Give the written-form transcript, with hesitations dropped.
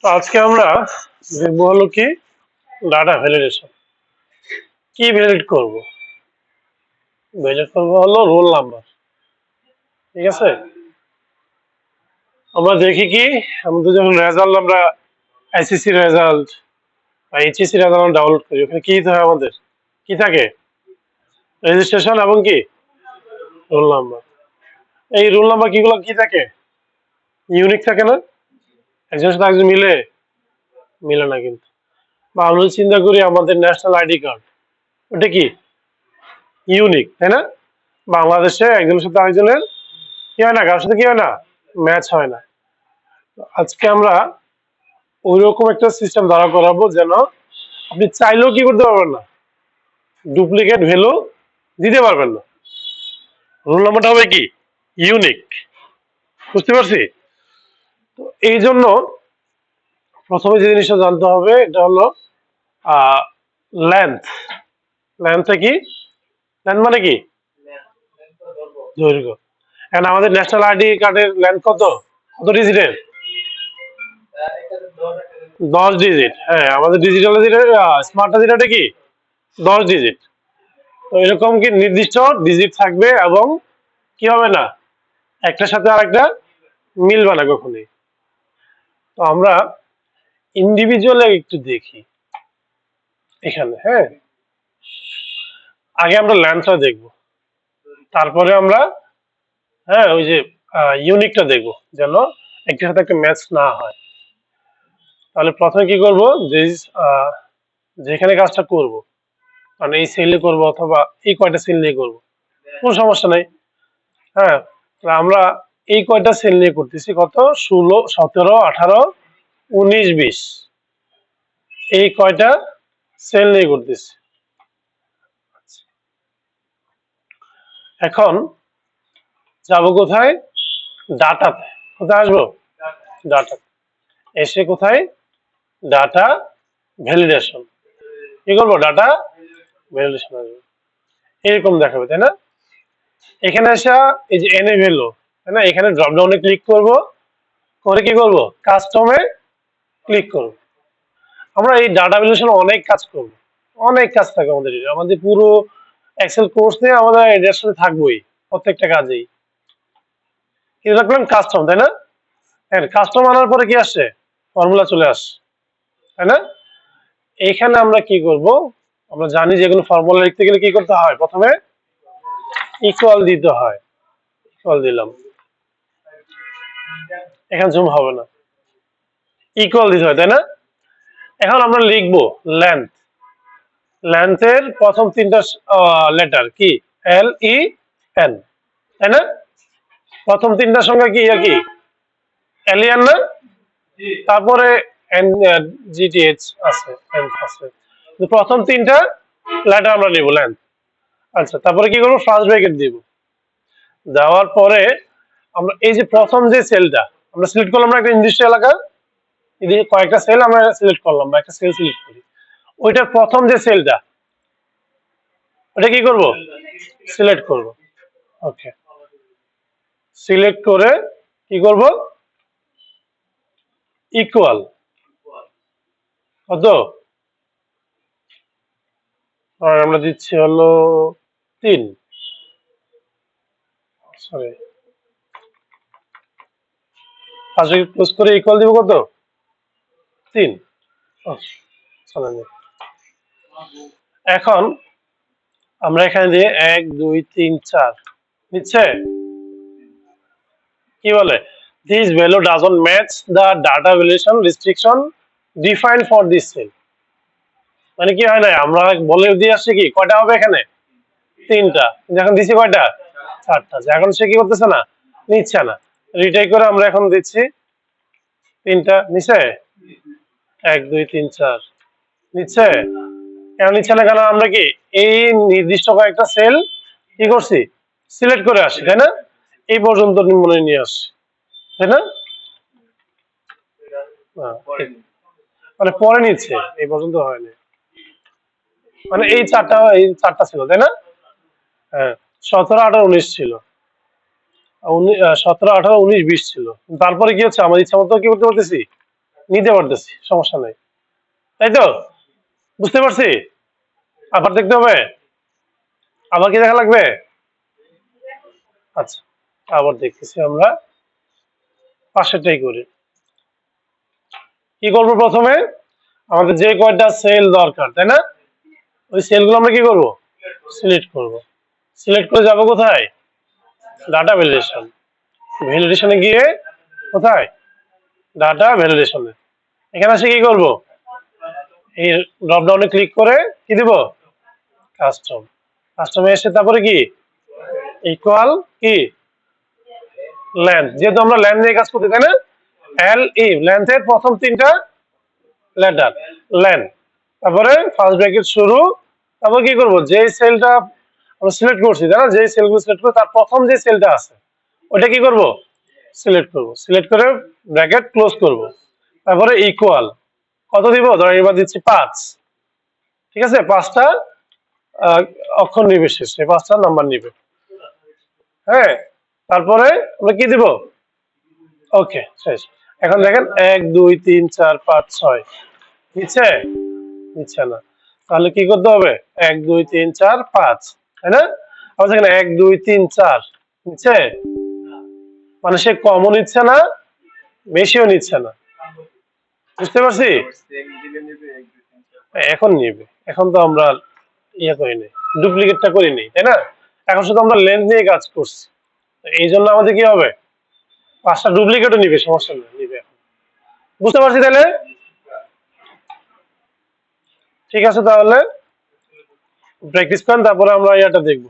তো আজকে আমরা দেখবো হলো কি ডাটা ভ্যালিডেশন। কি ভ্যালিড করব? ভ্যালিড করব হলো রোল নাম্বার। ঠিক আছে, আমরা দেখি কি আমাদের যখন রেজাল্ট আমরা আইসিসি রেজাল্ট বা এইচএসসি রেজাল্ট ডাউনলোড করি, ওখানে কি দিতে হয় আমাদের? কি থাকে? রেজিস্ট্রেশন এবং কি রোল নাম্বার। এই রোল নাম্বার কিগুলো কি থাকে? ইউনিক থাকে না? একজনের সাথে একজন মিলে মিলে না কিন্তু। বা আমরা যদি চিন্তা করি আমাদের ন্যাশনাল আইডি কার্ড, ওটা কি ইউনিক, তাই না? বাংলাদেশে একজনের সাথে আরেকজনের কি হয় না, কারোর সাথে কি হয় না, ম্যাচ হয় না। তো আজকে আমরা ওইরকম একটা সিস্টেম দাঁড়া করাবো যেন আপনি চাইলেও কি করতে পারবেন না, ডুপ্লিকেট ভ্যালু দিতে পারবেন না। রোল নাম্বারটা হবে কি ইউনিক। বুঝতে পারছি? তো এই জন্য প্রথমে যে জিনিসটা জানতে হবে এটা হলো লেন্থ। লেন্থটা কি? লেন্থ মানে কি দৈর্ঘ্য। এখন আমাদের ন্যাশনাল আইডি কার্ডের লেন্থ কত? কত ডিজিটের? 10 ডিজিট। হ্যাঁ, আমাদের ডিজিটাল স্মার্ট ডিজিটালটা কি 10 ডিজিট। তো এরকম কি নির্দিষ্ট ডিজিট থাকবে এবং কি হবে না, একটার সাথে আরেকটা মিলবে না কখনোই। তো আমরা ইন্ডিভিজুয়ালি একটু দেখি এখানে। হ্যাঁ, আগে আমরা ল্যান্থটা দেখবো, তারপরে আমরা হ্যাঁ ওই যে ইউনিকটা দেখবো যেন একটার সাথে একটা ম্যাচ না হয়। তাহলে প্রথমে কি করব, যে যেখানে কাজটা করব, মানে এই সেলে করব অথবা এই কয়টা সেল নিয়ে করব, কোনো সমস্যা নাই। হ্যাঁ, তো আমরা এই কয়টা সেল নিয়ে করতেছি, কত 16 17 18 19 20, এই কয়টা সেল নিয়ে করতেছি। এখন যাব কোথায়? ডাটাতে। কোথায় আসবো? ডাটা। এসে কোথায়? Data validation. কি করবো? ডাটা ভ্যালিডেশন আসবে, এরকম দেখাবে, তাই না? এখানে আসা এই যে এনে ভ্যালু, তাই না? এখানে ড্রপ ডাউনে ক্লিক করব, করে কি করব, কাস্টমে ক্লিক করব। আমরা এই ডাটা ভ্যালিডেশন অনেক কাজ করব, অনেক কাজ থাকে আমাদের। আমাদের পুরো এক্সেল কোর্স নিয়ে আমাদের এটার সাথে থাকবোই প্রত্যেকটা কাজেই। কি রাখলাম? কাস্টম, তাই না? হ্যাঁ, কাস্টম আনার পরে কি আসছে? ফর্মুলা চলে আসছে, তাই না? এইখানে আমরা কি করব, আমরা জানি যে কোনো ফর্মুলা লিখতে গেলে কি করতে হয়, প্রথমে ইকুয়াল দিতে হয়। ইকুয়াল দিলাম, এখানে জুম হবে না, ইকুয়াল দিতে হয়, তাই না? এখন আমরা লিখবো লেন্থ। লেন্থের প্রথম তিনটা লেটার কি? LEN, তাই না? প্রথম তিনটা সংখ্যা কি একই, এলিয়ান না? তারপরে GTH আছে, আছে। প্রথম তিনটা লেটার আমরা নিব লেন্থ। আচ্ছা, তারপরে কি করবো? ফার্স্ট ব্র্যাকেট দিব। দেওয়ার পরে আমরা এই যে প্রথম যে সেলটা আমরা সিলেক্ট করলাম না, একটা নির্দিষ্ট এলাকা, এদিকে কয়েকটা সেল আমরা সিলেক্ট করলাম বা একটা সেল সিলেক্ট করি, ওইটার প্রথম যে সেলটা, ওটা কি করব? সিলেক্ট করব। ওকে, সিলেক্ট করে কি করব? ইকুয়াল কত? আর আমরা দিচ্ছি হলো 3, সরি, ফার্স্ট ক্লোজ করে ইকুয়াল দিব কত? 3। চলেন, এখন আমরা এখানে দিয়ে 1 2 3 4 নিচ্ছে, কি বলে, this value doesn't match the data validation restriction defined for this cell. মানে কি হয় না, আমরা বলে দিয়ে আসছি কি কয়টা হবে এখানে? 3টা, এখন দিচ্ছি কয়টা? 4টা। এখন সে কি করতেছে না, নিচ্ছে না। রিটাই করে আমরা এখন দিচ্ছি 3টা, নিচ্ছে 1 2 3 4 নিচ্ছে। কেন নিচ্ছে না? কেন আমরা কি এই নির্দিষ্ট কয়েকটা সেল কি করছি, সিলেক্ট করে আসি, তাই না? এই পর্যন্ত মনে নিয়ে আসছি, তাই না? মানে পরে নিচ্ছে, এই পর্যন্ত হয়নি, মানে এই চারটা ছিল, তাই না? হ্যাঁ, 17 18 19 ছিল, 17 18 19 20 ছিল। তারপরে কি হচ্ছে, আমার ইচ্ছা মতো কি করতে পারতেছি, নিতে পারতেছি, সমস্যা নাই, তাই তো? বুঝতে পারছি। আবার দেখতে হবে, আবার কি দেখা লাগবে? আচ্ছা, আবার দেখতেছি আমরা, পাশেরটাই করি। কি করবো প্রথমে? আমাদের যে কয়টা সেল দরকার, তাই না? ওই সেলগুলো আমরা কি করব? সিলেক্ট করব। সিলেক্ট করে যাব কোথায়? Data validation. ভ্যালিডেশনে গিয়ে কোথায়? ডাটা ভ্যালিডেশনে। এখানে এসে কি করব? এই ড্রপ ডাউনে ক্লিক করে কি দিব? কাস্টম। কাস্টমে এসে তারপরে কি? ইকুয়াল কি? লেন্থ। যেহেতু আমরা লেন্থ নিয়ে কাজ করতে, তাই না? এল ই, লেন্থের প্রথম তিনটা লেটার, লেন্থ। তারপরে ফার্স্ট ব্র্যাকেট শুরু। তারপর কি করব? যে সেলটা আমরা সিলেক্ট করছি, তাই না? যে সেলগুলো সিলেক্ট করে তার প্রথম যে সেলটা আছে ওটা কি করব? সিলেক্ট করব। সিলেক্ট করে ব্র্যাকেট ক্লোজ করব। তারপরে ইকুয়াল কত দিব? ধরেন এবার দিচ্ছি 5। ঠিক আছে, 5টা অক্ষর নিবে শেষে, 5টা নাম্বার নিবে। হ্যাঁ, তারপরে আমরা কি দিব? ওকে, শেষ। এখন দেখেন 1 2 3 4 5 6 নিচ্ছে? নিচ্ছে না। তাহলে কি করতে হবে? 1 2 3 4 5, তাই না? আবার এখানে 1 2 3 4 নিচ্ছে? মানে সে কমও নিচ্ছে না, বেশিও নিচ্ছে না। বুঝতে পারছি? এখন নিবে। এখন তো আমরা ইয়ে করিনি, ডুপ্লিকেটটা করিনি, তাই না? এখন শুধু আমরা লেন্থ নিয়ে কাজ করছি। এই জন্য আমাদের কি হবে? 5টা ডুপ্লিকেটও নিবে, সমস্যা নেই, নিবে এখন। বুঝতে পারছি তাহলে? ঠিক আছে, তাহলে প্র্যাকটিস করেন, তারপরে আমরা ইয়াটা দেখবো।